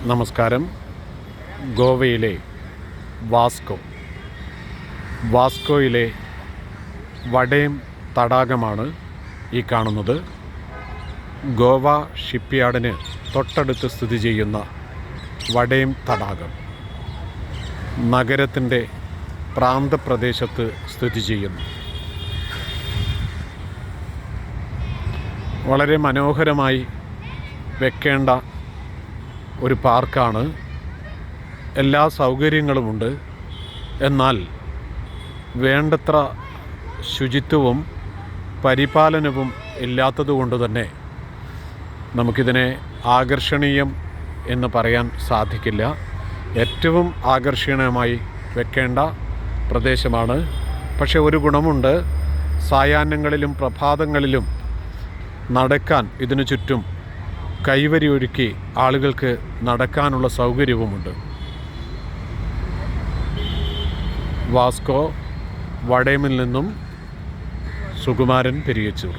നമസ്കാരം. ഗോവയിലെ വാസ്കോയിലെ വടേം തടാകമാണ് ഈ കാണുന്നത്. ഗോവ ഷിപ്പ്യാർഡിന് തൊട്ടടുത്ത് സ്ഥിതി ചെയ്യുന്ന വടേം തടാകം നഗരത്തിൻ്റെ പ്രാന്തപ്രദേശത്ത് സ്ഥിതി ചെയ്യുന്നു. വളരെ മനോഹരമായി വെക്കേണ്ട ഒരു പാർക്കാണ്. എല്ലാ സൗകര്യങ്ങളുമുണ്ട്. എന്നാൽ വേണ്ടത്ര ശുചിത്വവും പരിപാലനവും ഇല്ലാത്തതുകൊണ്ട് തന്നെ നമുക്കിതിനെ ആകർഷണീയം എന്ന് പറയാൻ സാധിക്കില്ല. ഏറ്റവും ആകർഷണീയമായി വെക്കേണ്ട പ്രദേശമാണ്. പക്ഷേ ഒരു ഗുണമുണ്ട്. സായാഹ്നങ്ങളിലും പ്രഭാതങ്ങളിലും നടക്കാൻ ഇതിനു ചുറ്റും കൈവരി ഒരുക്കി ആളുകൾക്ക് നടക്കാനുള്ള സൗകര്യവുമുണ്ട്. വാസ്കോ വടേമിൽ നിന്നും സുകുമാരൻ പെരിയച്ചൂർ.